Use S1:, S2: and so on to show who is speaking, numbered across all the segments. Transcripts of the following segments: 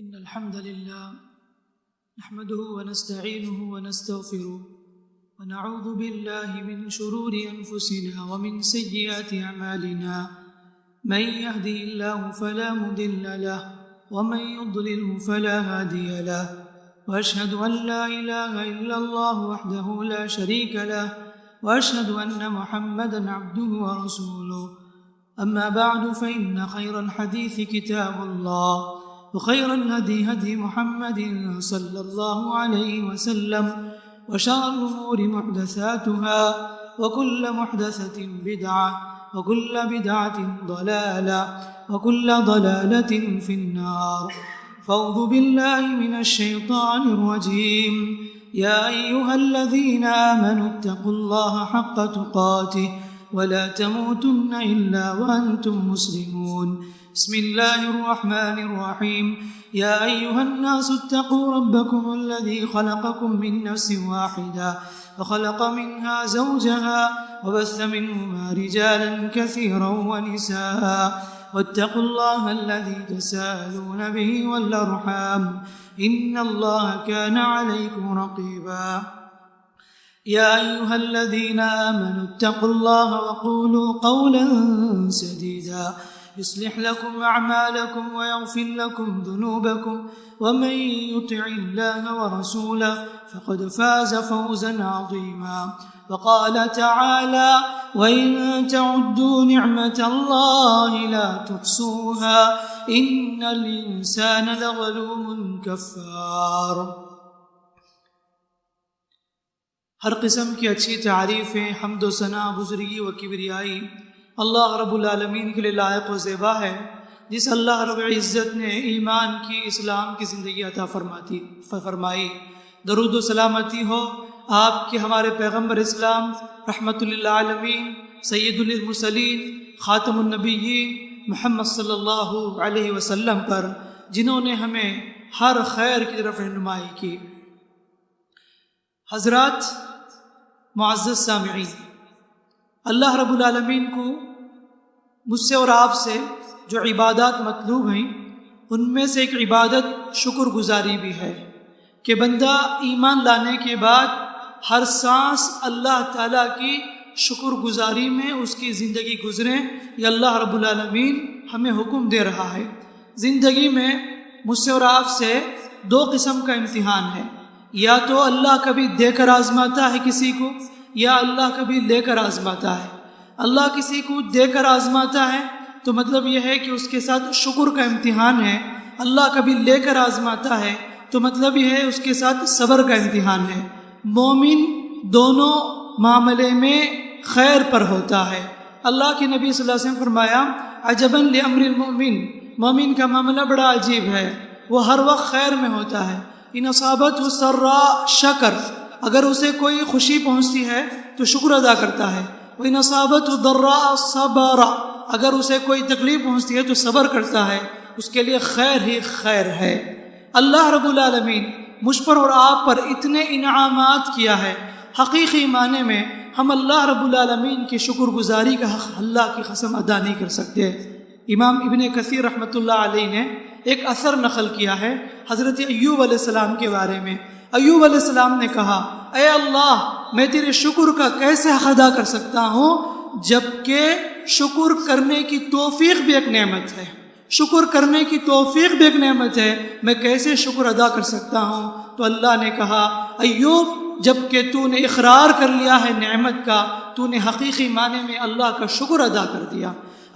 S1: إن الحمد لله نحمده ونستعينه ونستغفره ونعوذ بالله من شرور أنفسنا ومن سيئات أعمالنا من يهدي الله فلا مضل له ومن يضلله فلا هادي له وأشهد أن لا إله إلا الله وحده لا شريك له وأشهد أن محمدا عبده ورسوله أما بعد فإن خير الحديث كتاب الله وخير الهدي هدي محمد صلى الله عليه وسلم وشر الأمور محدثاتها وكل محدثة بدعة وكل بدعة ضلالة وكل ضلالة في النار فأعوذ بالله من الشيطان الرجيم يا أيها الذين آمنوا اتقوا الله حق تقاته ولا تموتن إلا وأنتم مسلمون بسم الله الرحمن الرحيم يا أيها الناس اتقوا ربكم الذي خلقكم من نفس واحدة وخلق منها زوجها وبث منهما رجالا كثيرا ونساء واتقوا الله الذي تساءلون به والأرحام إن الله كان عليكم رقيبا يا أيها الذين آمنوا اتقوا الله وقولوا قولا سديدا يصلح لكم أعمالكم ويغفر لكم ذنوبكم ومن يطع الله ورسوله فقد فاز فوزا عظيما وقال تعالى وإن تعدوا نعمة الله لا تحصوها إن الإنسان لظلوم كفار. ہر قسم کی اچھی تعریفیں حمد و ثنا بزرگی و کبریائی اللہ رب العالمین کے لیے لائق و زیبا ہے، جس اللہ رب العزت نے ایمان کی اسلام کی زندگی عطا فرمائی. درود و سلامتی ہو آپ کے ہمارے پیغمبر اسلام رحمت للعالمین سید المرسلین خاتم النبیین محمد صلی اللہ علیہ وسلم پر، جنہوں نے ہمیں ہر خیر کی طرف رہنمائی کی. حضرات معزز سامعین، اللہ رب العالمین کو مجھ سے اور آپ سے جو عبادات مطلوب ہیں ان میں سے ایک عبادت شکر گزاری بھی ہے کہ بندہ ایمان لانے کے بعد ہر سانس اللہ تعالیٰ کی شکر گزاری میں اس کی زندگی گزرے. یہ اللہ رب العالمین ہمیں حکم دے رہا ہے. زندگی میں مجھ سے اور آپ سے دو قسم کا امتحان ہے، یا تو اللہ کبھی دے کر آزماتا ہے کسی کو، یا اللہ کبھی لے کر آزماتا ہے. اللہ کسی کو دے کر آزماتا ہے تو مطلب یہ ہے کہ اس کے ساتھ شکر کا امتحان ہے. اللہ کبھی لے کر آزماتا ہے تو مطلب یہ ہے اس کے ساتھ صبر کا امتحان ہے. مومن دونوں معاملے میں خیر پر ہوتا ہے. اللہ کے نبی صلی اللہ علیہ وسلم فرمایا عجبا لامر المؤمن، مومن کا معاملہ بڑا عجیب ہے، وہ ہر وقت خیر میں ہوتا ہے. ان اصابته سراء شکر، اگر اسے کوئی خوشی پہنچتی ہے تو شکر ادا کرتا ہے. وَإِنْ أَصَابَتْهُ ضَرَّاءَ صَبَرَ، اگر اسے کوئی تکلیف پہنچتی ہے تو صبر کرتا ہے، اس کے لیے خیر ہی خیر ہے. اللہ رب العالمین مجھ پر اور آپ پر اتنے انعامات کیا ہے، حقیقی معنی میں ہم اللہ رب العالمین کی شکر گزاری کا حق اللہ کی قسم ادا نہیں کر سکتے. امام ابن کثیر رحمۃ اللہ علیہ نے ایک اثر نقل کیا ہے حضرت ایوب علیہ السلام کے بارے میں. ایوب علیہ السلام نے کہا اے اللہ، میں تیرے شکر کا کیسے حق ادا کر سکتا ہوں جبکہ شکر کرنے کی توفیق بھی ایک نعمت ہے، شکر کرنے کی توفیق بھی ایک نعمت ہے، میں کیسے شکر ادا کر سکتا ہوں؟ تو اللہ نے کہا ایوب، جبکہ تو نے اقرار کر لیا ہے نعمت کا، تو نے حقیقی معنی میں اللہ کا شکر ادا کر دیا.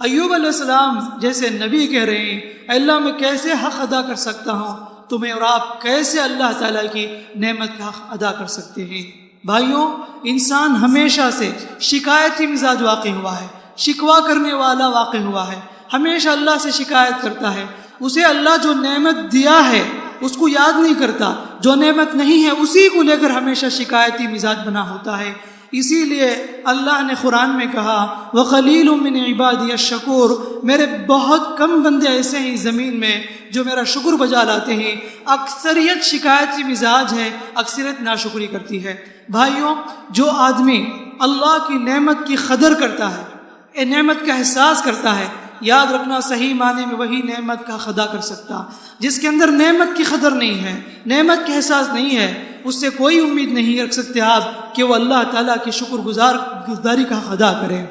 S1: ایوب علیہ السلام جیسے نبی کہہ رہے ہیں اے اللہ میں کیسے حق ادا کر سکتا ہوں، تمہیں اور آپ کیسے اللہ تعالیٰ کی نعمت کا حق ادا کر سکتے ہیں؟ بھائیوں، انسان ہمیشہ سے شکایتی مزاج واقع ہوا ہے، شکوہ کرنے والا واقع ہوا ہے، ہمیشہ اللہ سے شکایت کرتا ہے. اسے اللہ جو نعمت دیا ہے اس کو یاد نہیں کرتا، جو نعمت نہیں ہے اسی کو لے کر ہمیشہ شکایتی مزاج بنا ہوتا ہے. اسی لیے اللہ نے قرآن میں کہا وَقَلِيلٌ مِّنْ عِبَادِيَ الشَّكُورُ، میرے بہت کم بندے ایسے ہیں زمین میں جو میرا شکر بجا لاتے ہیں. اکثریت شکایتی مزاج ہے، اکثریت ناشکری کرتی ہے. بھائیوں، جو آدمی اللہ کی نعمت کی قدر کرتا ہے، نعمت کا احساس کرتا ہے، یاد رکھنا صحیح معنی میں وہی نعمت کا ادا کر سکتا، جس کے اندر نعمت کی قدر نہیں ہے، نعمت کا احساس نہیں ہے، اس سے کوئی امید نہیں رکھ سکتے آپ کہ وہ اللہ تعالیٰ کی شکر گزاری کا ادا کرے۔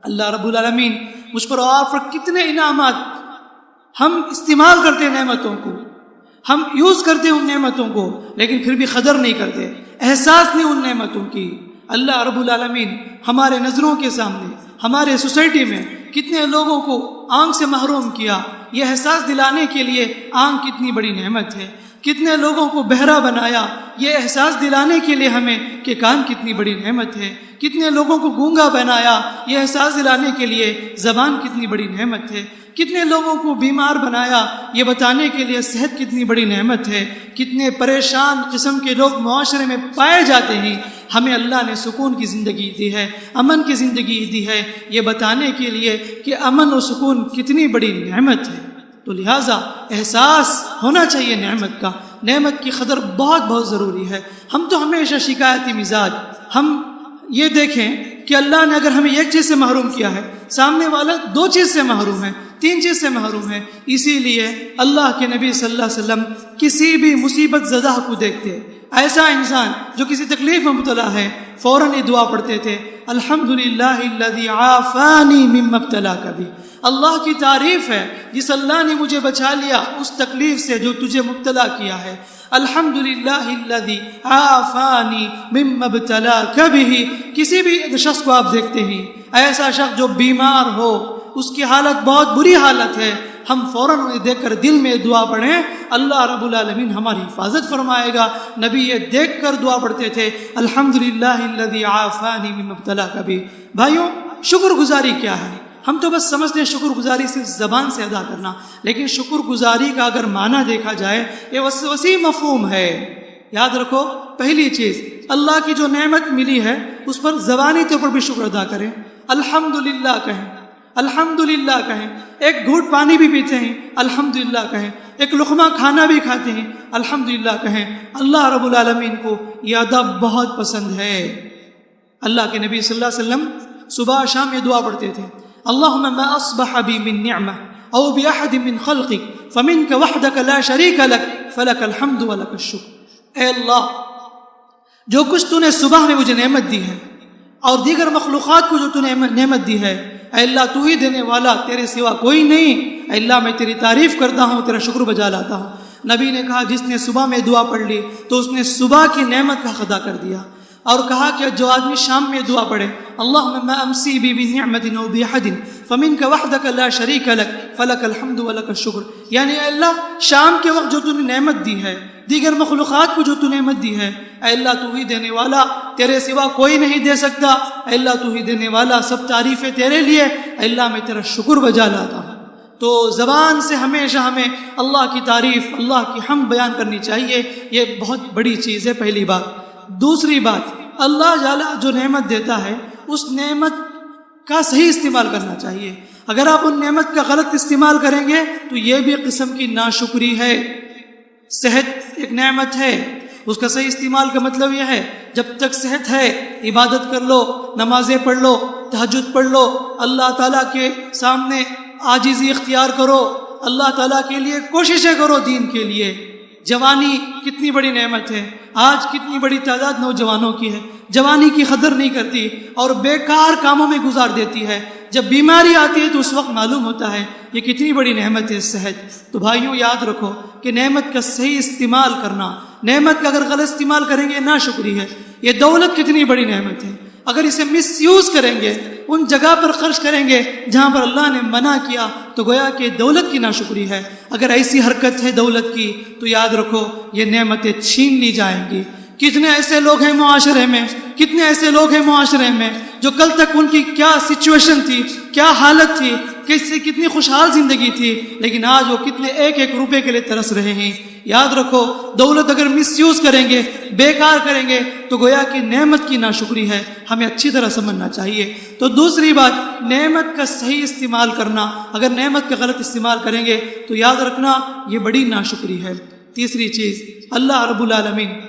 S1: اللہ رب العالمین مجھ پر اور آپ پر کتنے انعامات، ہم استعمال کرتے ہیں نعمتوں کو، ہم یوز کرتے ہیں ان نعمتوں کو، لیکن پھر بھی قدر نہیں کرتے، احساس نہیں ان نعمتوں کی۔ اللہ رب العالمین ہمارے نظروں کے سامنے، ہمارے سوسائٹی میں کتنے لوگوں کو آنکھ سے محروم کیا، یہ احساس دلانے کے لیے آنکھ کتنی بڑی نعمت ہے، کتنے لوگوں کو بہرا بنایا یہ احساس دلانے کے لیے ہمیں کہ کان کتنی بڑی نعمت ہے، کتنے لوگوں کو گونگا بنایا یہ احساس دلانے کے لیے زبان کتنی بڑی نعمت ہے، کتنے لوگوں کو بیمار بنایا یہ بتانے کے لیے صحت کتنی بڑی نعمت ہے، کتنے پریشان قسم کے لوگ معاشرے میں پائے جاتے ہیں، ہمیں اللہ نے سکون کی زندگی دی ہے، امن کی زندگی دی ہے، یہ بتانے کے لیے کہ امن و سکون کتنی بڑی نعمت ہے۔ تو لہٰذا احساس ہونا چاہیے نعمت کا، نعمت کی قدر بہت بہت ضروری ہے۔ ہم تو ہمیشہ شکایتی مزاج، ہم یہ دیکھیں کہ اللہ نے اگر ہمیں ایک چیز سے محروم کیا ہے، سامنے والا 2 چیز سے محروم ہے، 3 چیز سے محروم ہے، اسی لیے اللہ کے نبی صلی اللہ علیہ وسلم کسی بھی مصیبت زدہ کو دیکھتے، ایسا انسان جو کسی تکلیف میں مبتلا ہے، فوراً یہ دعا پڑھتے تھے، الحمدللہ الذی عافانی مما ابتلاک بہ، اللہ کی تعریف ہے جس اللہ نے مجھے بچا لیا اس تکلیف سے جو تجھے مبتلا کیا ہے، الحمدللہ الذی عافانی مما ابتلاک بہ۔ کسی بھی شخص کو آپ دیکھتے ہیں، ایسا شخص جو بیمار ہو، اس کی حالت بہت بری حالت ہے، ہم فوراً انہیں دیکھ کر دل میں دعا پڑھیں، اللہ رب العالمین ہماری حفاظت فرمائے گا۔ نبی یہ دیکھ کر دعا پڑھتے تھے، الحمدللہ الذی عافانی مما ابتلاک بہ۔ بھائیوں، شکر گزاری کیا ہے؟ ہم تو بس سمجھتے ہیں شکر گزاری صرف زبان سے ادا کرنا، لیکن شکر گزاری کا اگر معنی دیکھا جائے یہ وسیع مفہوم ہے۔ یاد رکھو، پہلی چیز اللہ کی جو نعمت ملی ہے اس پر زبانی طور پر بھی شکر ادا کریں، الحمدللہ کہیں، الحمدللہ کہیں، ایک گھونٹ پانی بھی پیتے ہیں الحمدللہ کہیں، ایک لقمہ کھانا بھی کھاتے ہیں الحمدللہ کہیں۔ اللہ رب العالمین کو یہ ادب بہت پسند ہے۔ اللہ کے نبی صلی اللہ علیہ وسلم صبح شام یہ دعا پڑھتے تھے، اللہم ما اصبح بی من نعمہ او باحد من خلقک فمنک وحدک لا شریک لک فلک الحمد ولک الشکر۔ اے اللہ، جو کچھ تو نے صبح میں مجھے نعمت دی ہے اور دیگر مخلوقات کو جو تو نے نعمت دی ہے، اے اللہ تو ہی دینے والا، تیرے سوا کوئی نہیں۔ اے اللہ میں تیری تعریف کرتا ہوں، تیرا شکر بجا لاتا ہوں۔ نبی نے کہا جس نے صبح میں دعا پڑھ لی تو اس نے صبح کی نعمت کا ادا کر دیا، اور کہا کہ جو آدمی شام میں دعا پڑھے، اللہم ما امسی بی بنعمت او باحد فمنک وحدک لا شریک لک فلک الحمد ولک الشکر، یعنی اے اللہ شام کے وقت جو تو نے نعمت دی ہے، دیگر مخلوقات کو جو تو نعمت دی ہے، اے اللہ تو ہی دینے والا، تیرے سوا کوئی نہیں دے سکتا، اے اللہ تو ہی دینے والا، سب تعریفیں تیرے لیے، اے اللہ میں تیرا شکر بجا لاتا ہوں۔ تو زبان سے ہمیشہ ہمیں اللہ کی تعریف، اللہ کی حمد بیان کرنی چاہیے، یہ بہت بڑی چیز ہے، پہلی بات۔ دوسری بات، اللہ جل جو نعمت دیتا ہے اس نعمت کا صحیح استعمال کرنا چاہیے۔ اگر آپ ان نعمت کا غلط استعمال کریں گے تو یہ بھی قسم کی ناشکری ہے۔ صحت ایک نعمت ہے، اس کا صحیح استعمال کا مطلب یہ ہے جب تک صحت ہے عبادت کر لو، نمازیں پڑھ لو، تہجد پڑھ لو، اللہ تعالیٰ کے سامنے عاجزی اختیار کرو، اللہ تعالیٰ کے لیے کوششیں کرو دین کے لیے۔ جوانی کتنی بڑی نعمت ہے، آج کتنی بڑی تعداد نوجوانوں کی ہے جوانی کی قدر نہیں کرتی اور بیکار کاموں میں گزار دیتی ہے، جب بیماری آتی ہے تو اس وقت معلوم ہوتا ہے یہ کتنی بڑی نعمت ہے صحت۔ تو بھائیوں یاد رکھو کہ نعمت کا صحیح استعمال کرنا، نعمت کا اگر غلط استعمال کریں گے ناشکری ہے۔ یہ دولت کتنی بڑی نعمت ہے، اگر اسے مس یوز کریں گے، ان جگہ پر خرچ کریں گے جہاں پر اللہ نے منع کیا تو گویا کہ دولت کی ناشکری ہے۔ اگر ایسی حرکت ہے دولت کی تو یاد رکھو یہ نعمتیں چھین لی جائیں گی۔ کتنے ایسے لوگ ہیں معاشرے میں، کتنے ایسے لوگ ہیں معاشرے میں جو کل تک ان کی کیا سچویشن تھی، کیا حالت تھی، کتنی خوشحال زندگی تھی، لیکن آج وہ کتنے ایک ایک روپے کے لیے ترس رہے ہیں۔ یاد رکھو دولت اگر مس یوز کریں گے، بیکار کریں گے تو گویا کہ نعمت کی ناشکری ہے، ہمیں اچھی طرح سمجھنا چاہیے۔ تو دوسری بات، نعمت کا صحیح استعمال کرنا، اگر نعمت کا غلط استعمال کریں گے تو یاد رکھنا یہ بڑی ناشکری ہے۔ تیسری چیز، اللہ رب العالمین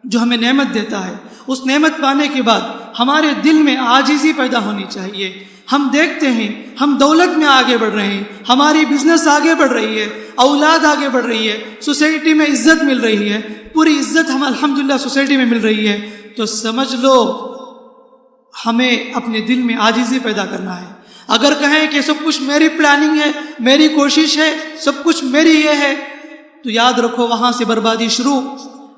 S1: جو ہمیں نعمت دیتا ہے اس نعمت پانے کے بعد ہمارے دل میں عاجزی پیدا ہونی چاہیے. ہم دیکھتے ہیں ہم دولت میں آگے بڑھ رہے ہیں، ہماری بزنس آگے بڑھ رہی ہے، اولاد آگے بڑھ رہی ہے، سوسائٹی میں عزت مل رہی ہے، پوری عزت ہم الحمدللہ سوسائٹی میں مل رہی ہے، تو سمجھ لو ہمیں اپنے دل میں عاجزی پیدا کرنا ہے. اگر کہیں کہ سب کچھ میری پلاننگ ہے، میری کوشش ہے، سب کچھ میری یہ ہے، تو یاد رکھو وہاں سے بربادی شروع.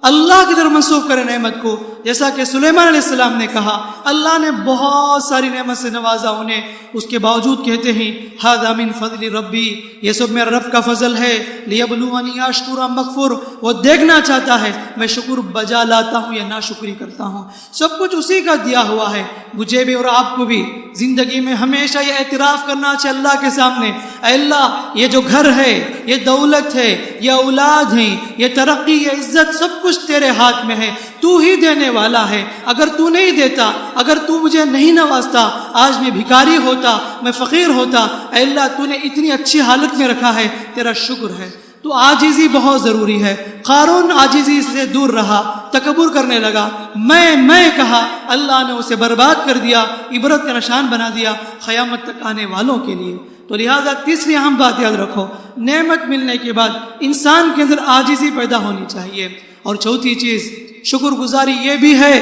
S1: اللہ کی طرف منسوخ کرے نعمت کو. جیسا کہ سلیمان علیہ السلام نے کہا اللہ نے بہت ساری نعمت سے نوازا انہیں، اس کے باوجود کہتے ہیں ھذا من فضل ربی، یہ سب میرے رب کا فضل ہے. لیبلونی اشکر ام اکفر، وہ دیکھنا چاہتا ہے میں شکر بجا لاتا ہوں یا ناشکری کرتا ہوں. سب کچھ اسی کا دیا ہوا ہے. مجھے بھی اور آپ کو بھی زندگی میں ہمیشہ یہ اعتراف کرنا چاہیے اللہ کے سامنے، اے اللہ یہ جو گھر ہے، یہ دولت ہے، یہ اولاد ہیں، یہ ترقی، یہ عزت، سب کچھ تیرے ہاتھ میں ہے. تو ہی دینے والا ہے. اگر تو نہیں دیتا، اگر تو مجھے نہیں نوازتا، آج میں بھکاری ہوتا، میں فقیر ہوتا. اے اللہ تو نے اتنی اچھی حالت میں رکھا ہے، تیرا شکر ہے. تو عاجزی بہت ضروری ہے. قارون عاجزی سے دور رہا، تکبر کرنے لگا، میں کہا، اللہ نے اسے برباد کر دیا، عبرت کا نشان بنا دیا قیامت تک آنے والوں کے لیے. تو لہٰذا تیسری اہم بات یاد رکھو، نعمت ملنے کے بعد انسان کے اندر عاجزی پیدا ہونی چاہیے. اور چوتھی چیز شکر گزاری یہ بھی ہے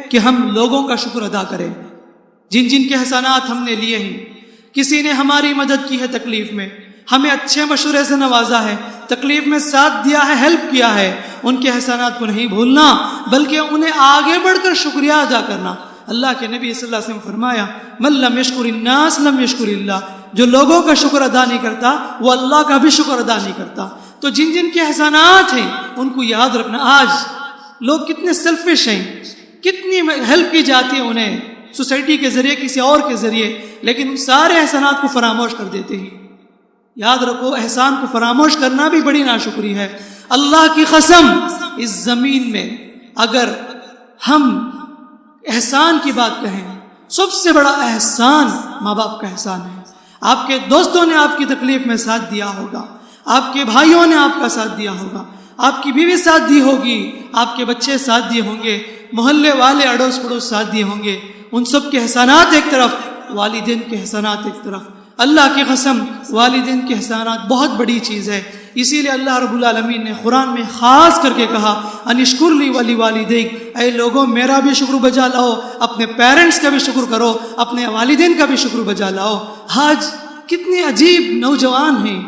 S1: کہ ہم لوگوں کا شکر ادا کریں. جن جن کے احسانات ہم نے لیے ہیں، کسی نے ہماری مدد کی ہے تکلیف میں، ہمیں اچھے مشورے سے نوازا ہے، تکلیف میں ساتھ دیا ہے، ہیلپ کیا ہے، ان کے احسانات کو نہیں بھولنا بلکہ انہیں آگے بڑھ کر شکریہ ادا کرنا. اللہ کے نبی صلی اللہ علیہ وسلم فرمایا من لم یشکر الناس لم یشکر اللہ، جو لوگوں کا شکر ادا نہیں کرتا وہ اللہ کا بھی شکر ادا نہیں کرتا. تو جن جن کے احسانات ہیں ان کو یاد رکھنا. آج لوگ کتنے سیلفش ہیں، کتنی ہیلپ کی جاتی ہے انہیں سوسائٹی کے ذریعے، کسی اور کے ذریعے، لیکن ان سارے احسانات کو فراموش کر دیتے ہیں. یاد رکھو احسان کو فراموش کرنا بھی بڑی ناشکری ہے. اللہ کی قسم اس زمین میں اگر ہم احسان کی بات کہیں، سب سے بڑا احسان ماں باپ کا احسان ہے. آپ کے دوستوں نے آپ کی تکلیف میں ساتھ دیا ہوگا، آپ کے بھائیوں نے آپ کا ساتھ دیا ہوگا، آپ کی بیوی ساتھ دی ہوگی، آپ کے بچے ساتھ دیے ہوں گے، محلے والے اڑوس پڑوس ساتھ دیے ہوں گے. ان سب کے احسانات ایک طرف، والدین کے احسانات ایک طرف. اللہ کی قسم والدین کے احسانات بہت بڑی چیز ہے. اسی لیے اللہ رب العالمین نے قرآن میں خاص کر کے کہا ان اشکر لی ولی والدیک، اے لوگوں میرا بھی شکر بجا لاؤ، اپنے پیرنٹس کا بھی شکر کرو، اپنے والدین کا بھی شکر بجا لاؤ. آج کتنے عجیب نوجوان ہیں،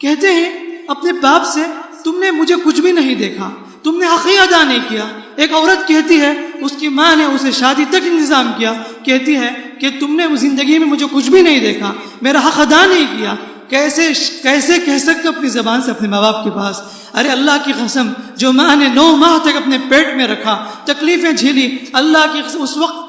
S1: کہتے ہیں اپنے باپ سے تم نے مجھے کچھ بھی نہیں دیکھا، تم نے حق ادا نہیں کیا. ایک عورت کہتی ہے اس کی ماں نے اسے شادی تک انتظام کیا، کہتی ہے کہ تم نے زندگی میں مجھے کچھ بھی نہیں دیکھا، میرا حق ادا نہیں کیا. کیسے کہہ سکتے اپنی زبان سے اپنے ماں باپ کے پاس؟ ارے اللہ کی قسم جو ماں نے 9 ماہ تک اپنے پیٹ میں رکھا، تکلیفیں جھیلی، اللہ کی قسم اس وقت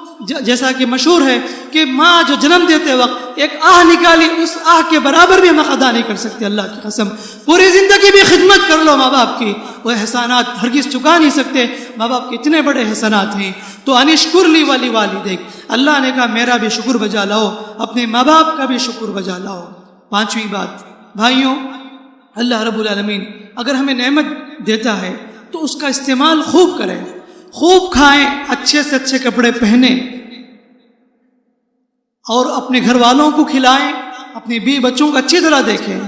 S1: جیسا کہ مشہور ہے کہ ماں جو جنم دیتے وقت ایک آہ نکالی، اس آہ کے برابر بھی ہم حق ادا نہیں کر سکتے. اللہ کی قسم پوری زندگی بھی خدمت کر لو ماں باپ کی، وہ احسانات ہرگز چکا نہیں سکتے. ماں باپ کے اتنے بڑے احسانات ہیں. تو انشکر لی ولی والدیک، اللہ نے کہا میرا بھی شکر بجا لاؤ، اپنے ماں باپ کا بھی شکر بجا لاؤ. پانچویں بات بھائیوں، اللہ رب العالمین اگر ہمیں نعمت دیتا ہے تو اس کا استعمال خوب کریں، خوب کھائیں، اچھے سے اچھے کپڑے پہنیں اور اپنے گھر والوں کو کھلائیں، اپنے بیوی بچوں کو اچھی طرح دیکھیں.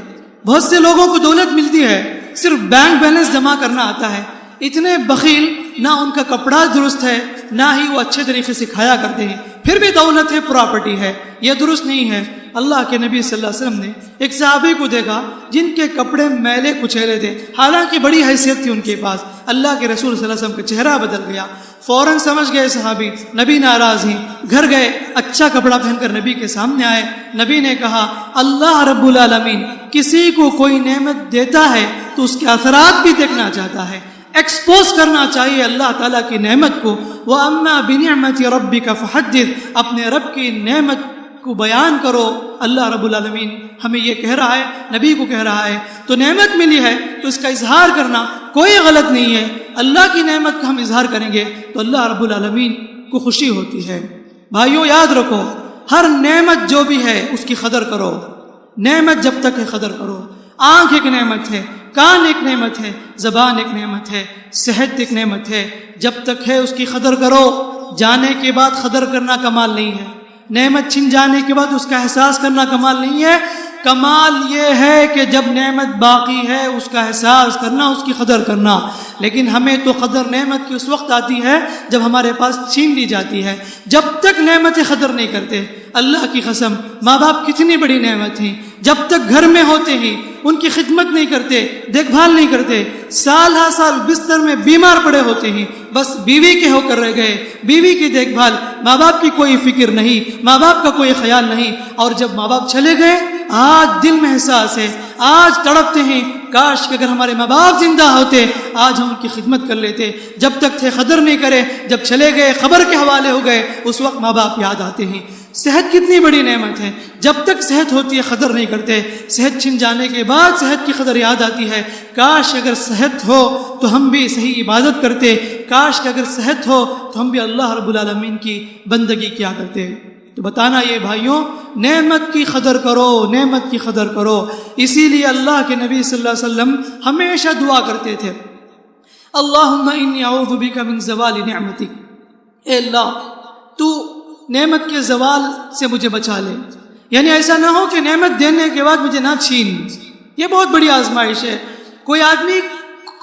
S1: بہت سے لوگوں کو دولت ملتی ہے، صرف بینک بیلنس جمع کرنا آتا ہے. اتنے بخیل، نہ ان کا کپڑا درست ہے، نہ ہی وہ اچھے طریقے سے کھایا کرتے ہیں، پھر بھی دولت ہے، پراپرٹی ہے. یہ درست نہیں ہے. اللہ کے نبی صلی اللہ علیہ وسلم نے ایک صحابی کو دیکھا جن کے کپڑے میلے کچیلے تھے، حالانکہ بڑی حیثیت تھی ان کے پاس. اللہ کے رسول صلی اللہ علیہ وسلم کا چہرہ بدل گیا. فوراً سمجھ گئے صحابی نبی ناراض ہیں. گھر گئے، اچھا کپڑا پہن کر نبی کے سامنے آئے. نبی نے کہا اللہ رب العالمین کسی کو کوئی نعمت دیتا ہے تو اس کے اثرات بھی دیکھنا چاہتا ہے، ایکسپوز کرنا چاہیے اللہ تعالیٰ کی نعمت کو. وَأَمَّا بِنِعْمَةِ رَبِّكَ فَحَدِّثْ، اپنے رب کی نعمت کو بیان کرو. اللہ رب العالمین ہمیں یہ کہہ رہا ہے، نبی کو کہہ رہا ہے. تو نعمت ملی ہے تو اس کا اظہار کرنا کوئی غلط نہیں ہے. اللہ کی نعمت کا ہم اظہار کریں گے تو اللہ رب العالمین کو خوشی ہوتی ہے. بھائیو یاد رکھو ہر نعمت جو بھی ہے اس کی قدر کرو. نعمت جب تک ہے قدر کرو. آنکھ ایک نعمت ہے، کان ایک نعمت ہے، زبان ایک نعمت ہے، صحت ایک نعمت ہے. جب تک ہے اس کی قدر کرو. جانے کے بعد قدر کرنا کمال نہیں ہے، نعمت چھن جانے کے بعد اس کا احساس کرنا کمال نہیں ہے، کمال یہ ہے کہ جب نعمت باقی ہے اس کا احساس کرنا، اس کی قدر کرنا۔ لیکن ہمیں تو قدر نعمت کی اس وقت آتی ہے جب ہمارے پاس چھین لی جاتی ہے۔ جب تک نعمت قدر نہیں کرتے، اللہ کی قسم ماں باپ کتنی بڑی نعمت ہیں، جب تک گھر میں ہوتے ہی ان کی خدمت نہیں کرتے، دیکھ بھال نہیں کرتے، سال ہا سال بستر میں بیمار پڑے ہوتے ہیں، بس بیوی کے ہو کر رہ گئے، بیوی کی دیکھ بھال، ماں باپ کی کوئی فکر نہیں، ماں باپ کا کوئی خیال نہیں، اور جب ماں باپ چلے گئے آج دل میں احساس ہے، آج تڑپتے ہیں کاش کہ اگر ہمارے ماں باپ زندہ ہوتے آج ہم ان کی خدمت کر لیتے۔ جب تک تھے قدر نہیں کرے، جب چلے گئے خبر کے حوالے ہو گئے، اس وقت ماں باپ یاد آتے ہیں۔ صحت کتنی بڑی نعمت ہے، جب تک صحت ہوتی ہے قدر نہیں کرتے، صحت چھن جانے کے بعد صحت کی قدر یاد آتی ہے۔ کاش اگر صحت ہو تو ہم بھی صحیح عبادت کرتے، کاش کہ اگر صحت ہو تو ہم بھی اللہ رب العالمین کی بندگی کیا کرتے۔ تو بتانا یہ بھائیوں، نعمت کی قدر کرو، نعمت کی قدر کرو۔ اسی لیے اللہ کے نبی صلی اللہ علیہ وسلم ہمیشہ دعا کرتے تھے، اللہم انی اعوذ بک من زوال نعمتک، اے اللہ تو نعمت کے زوال سے مجھے بچا لے، یعنی ایسا نہ ہو کہ نعمت دینے کے بعد مجھے نہ چھین۔ یہ بہت بڑی آزمائش ہے۔ کوئی آدمی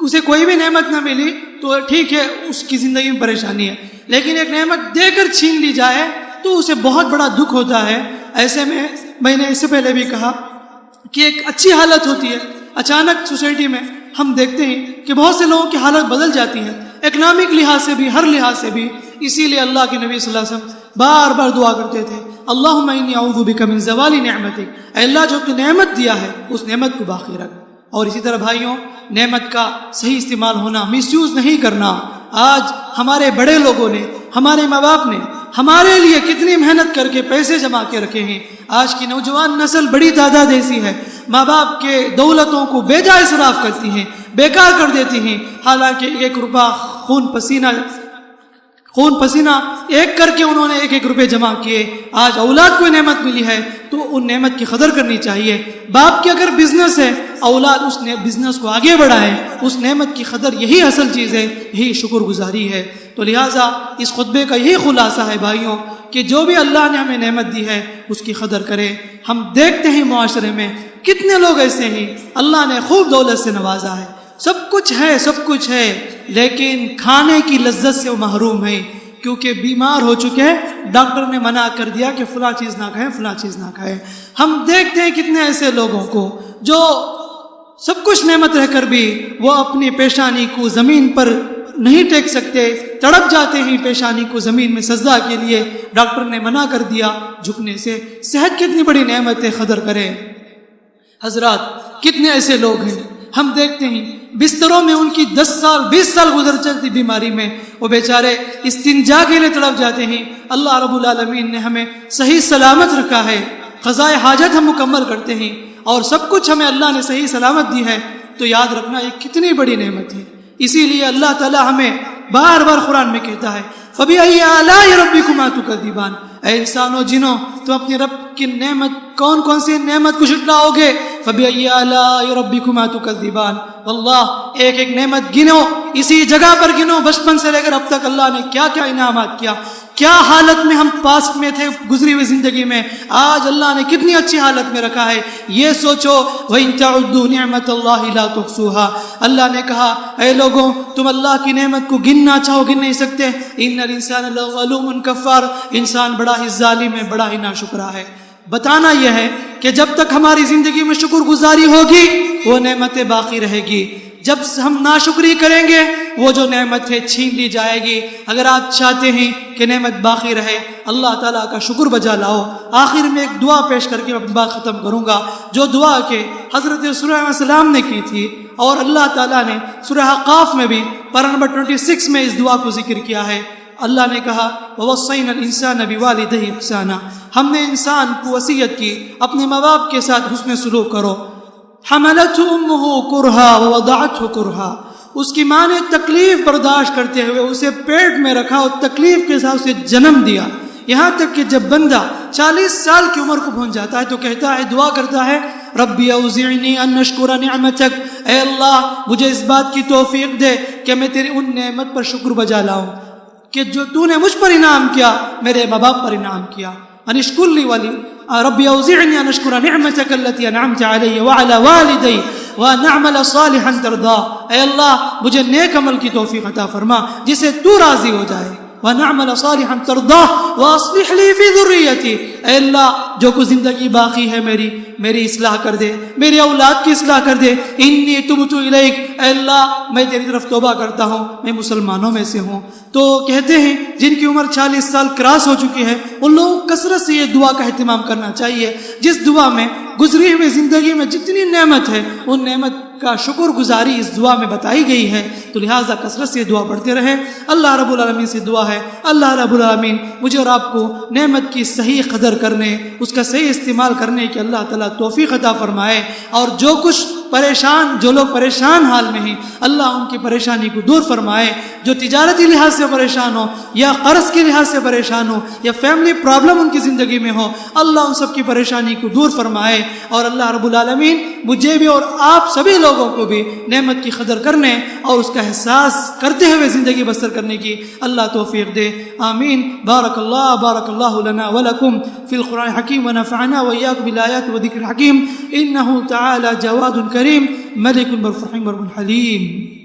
S1: اسے کوئی بھی نعمت نہ ملی تو ٹھیک ہے، اس کی زندگی میں پریشانی ہے، لیکن ایک نعمت دے کر چھین لی جائے تو اسے بہت بڑا دکھ ہوتا ہے۔ ایسے میں نے اس سے پہلے بھی کہا کہ ایک اچھی حالت ہوتی ہے، اچانک سوسائٹی میں ہم دیکھتے ہیں کہ بہت سے لوگوں کی حالت بدل جاتی ہے، اکنامک لحاظ سے بھی، ہر لحاظ سے بھی۔ اسی لیے اللہ کے نبی صلی اللہ علیہ وسلم بار بار دعا کرتے تھے، اللہم انی اعوذ بک من زوال نعمتک، اے اللہ جو تو نعمت دیا ہے اس نعمت کو باقی رکھ۔ اور اسی طرح بھائیوں، نعمت کا صحیح استعمال ہونا، مس یوز نہیں کرنا۔ آج ہمارے بڑے لوگوں نے، ہمارے ماں باپ نے ہمارے لیے کتنی محنت کر کے پیسے جمع کے رکھے ہیں۔ آج کی نوجوان نسل بڑی تعداد ایسی ہے ماں باپ کے دولتوں کو بے جا اسراف کرتی ہیں، بیکار کر دیتی ہیں، حالانکہ ایک روپہ خون پسینہ ایک کر کے انہوں نے ایک روپے جمع کیے۔ آج اولاد کو نعمت ملی ہے تو ان نعمت کی قدر کرنی چاہیے۔ باپ کی اگر بزنس ہے، اولاد اس نے بزنس کو آگے بڑھائے، اس نعمت کی قدر یہی اصل چیز ہے، یہی شکر گزاری ہے۔ تو لہٰذا اس خطبے کا یہی خلاصہ ہے بھائیوں کہ جو بھی اللہ نے ہمیں نعمت دی ہے اس کی قدر کرے۔ ہم دیکھتے ہیں معاشرے میں کتنے لوگ ایسے ہیں، اللہ نے خوب دولت سے نوازا ہے، سب کچھ ہے، لیکن کھانے کی لذت سے وہ محروم ہے، کیونکہ بیمار ہو چکے ہیں، ڈاکٹر نے منع کر دیا کہ فلاں چیز نہ کھائیں، فلاں چیز نہ کھائیں۔ ہم دیکھتے ہیں کتنے ایسے لوگوں کو جو سب کچھ نعمت رہ کر بھی وہ اپنی پیشانی کو زمین پر نہیں ٹیک سکتے، تڑپ جاتے ہیں پیشانی کو زمین میں سجدہ کے لیے، ڈاکٹر نے منع کر دیا جھکنے سے۔ صحت کتنی بڑی نعمت ہے، قدر کریں۔ حضرات کتنے ایسے لوگ ہیں ہم دیکھتے ہیں بستروں میں ان کی 10 سال 20 سال گزر چلتی بیماری میں، وہ بیچارے استنجا کے لیے تڑپ جاتے ہیں۔ اللہ رب العالمین نے ہمیں صحیح سلامت رکھا ہے، قضائے حاجت ہم مکمل کرتے ہیں، اور سب کچھ ہمیں اللہ نے صحیح سلامت دی ہے، تو یاد رکھنا یہ کتنی بڑی نعمت ہے۔ اسی لیے اللہ تعالی ہمیں بار بار قرآن میں کہتا ہے فَبِأَيِّ آلَاءِ رَبِّكُمَا تُكَذِّبَانِ، اے انسانوں جنوں تم اپنے رب کی نعمت کون سی نعمت کو جھٹلاؤ گے؟ فَبِأَيِّ آلَاءِ رَبِّكُمَا تُكَذِّبَانِ، واللہ ایک نعمت گنو، اسی جگہ پر گنو، بچپن سے لے کر اب تک اللہ نے کیا کیا انعامات کیا، کیا حالت میں ہم پاس میں تھے گزری ہوئی زندگی میں، آج اللہ نے کتنی اچھی حالت میں رکھا ہے، یہ سوچو۔ وَإِن تَعُدُّوا نِعْمَةَ اللَّهِ لَا تُحْصُوهَا، اللہ نے کہا اے لوگوں تم اللہ کی نعمت کو گننا چاہو گن نہیں سکتے۔ إِنَّ الْإِنسَانَ لَظَلُومٌ كَفَّارٌ، انسان بڑا ہی ظالم ہے، بڑا ہی ناشکرا ہے۔ بتانا یہ ہے کہ جب تک ہماری زندگی میں شکر گزاری ہوگی وہ نعمتیں باقی رہے گی، جب ہم ناشکری کریں گے وہ جو نعمت ہے چھین لی جائے گی۔ اگر آپ چاہتے ہیں کہ نعمت باقی رہے، اللہ تعالیٰ کا شکر بجا لاؤ۔ آخر میں ایک دعا پیش کر کے اپنی بات ختم کروں گا، جو دعا کہ حضرت سورہ السلام نے کی تھی، اور اللہ تعالیٰ نے سورہ قاف میں بھی پارہ نمبر 26 میں اس دعا کو ذکر کیا ہے۔ اللہ نے کہا وَوَصَّيْنَا الْإِنسَانَ بِوَالِدَيْهِ إِحْسَانًا، ہم نے انسان کو وصیت کی اپنے ماں باپ کے ساتھ حسن سلوک کرو۔ حملته امه کرها ووضعته کرها، اس کی ماں نے تکلیف برداشت کرتے ہوئے اسے پیٹ میں رکھا اور تکلیف کے ساتھ اسے جنم دیا، یہاں تک کہ جب بندہ 40 سال کی عمر کو پہنچ جاتا ہے تو کہتا ہے، دعا کرتا ہے ربی اوزعنی ان اشکر نعمتک، اے اللہ مجھے اس بات کی توفیق دے کہ میں تیری ان نعمت پر شکر بجا لاؤں۔ کہ جو تو نے مجھ پر انعام کیا میرے ماں باپ پر انعام کیا. انشکر لی ولی ربی اوزعنی ان اشکر نعمتک التی انعمت علی وعلی والدی وان اعمل صالحا ترضا. اے اللہ مجھے نیک عمل کی توفیق عطا فرما جسے تو راضی ہو جائے. وَنَعْمَلَ صَالِحًا تَرْضَاهُ وَأَصْلِحْ لِي فِي ذُرِّيَّتِي. اے اللہ جو کچھ زندگی باقی ہے میری اصلاح کر دے, میری اولاد کی اصلاح کر دے. انی تبت الیک. اے اللہ میں تیری طرف توبہ کرتا ہوں, میں مسلمانوں میں سے ہوں. تو کہتے ہیں جن کی عمر 40 سال کراس ہو چکی ہے ان لوگوں کو کثرت سے یہ دعا کا اہتمام کرنا چاہیے, جس دعا میں گزری ہوئی زندگی میں جتنی نعمت ہے ان نعمت کا شکر گزاری اس دعا میں بتائی گئی ہے. تو لہٰذا کثرت سے دعا پڑھتے رہیں. اللہ رب العالمین سے دعا ہے اللہ رب العالمین مجھے اور آپ کو نعمت کی صحیح قدر کرنے, اس کا صحیح استعمال کرنے کی اللہ تعالیٰ توفیق عطا فرمائے. اور جو لوگ پریشان حال میں ہیں اللہ ان کی پریشانی کو دور فرمائے. جو تجارتی لحاظ سے پریشان ہو یا قرض کے لحاظ سے پریشان ہو یا فیملی پرابلم ان کی زندگی میں ہو, اللہ ان سب کی پریشانی کو دور فرمائے. اور اللہ رب العالمین مجھے بھی اور آپ سبھی لوگوں کو بھی نعمت کی قدر کرنے اور اس کا احساس کرتے ہوئے زندگی بسر کرنے کی اللہ توفیق دے. آمین. بارک اللہ لنا ولکم فی القرآن الحکیم ونفعنا وإیاکم بالآیات والذکر الحکیم. انہ تعالی جواد کریم ملک بر رحیم بر حلیم.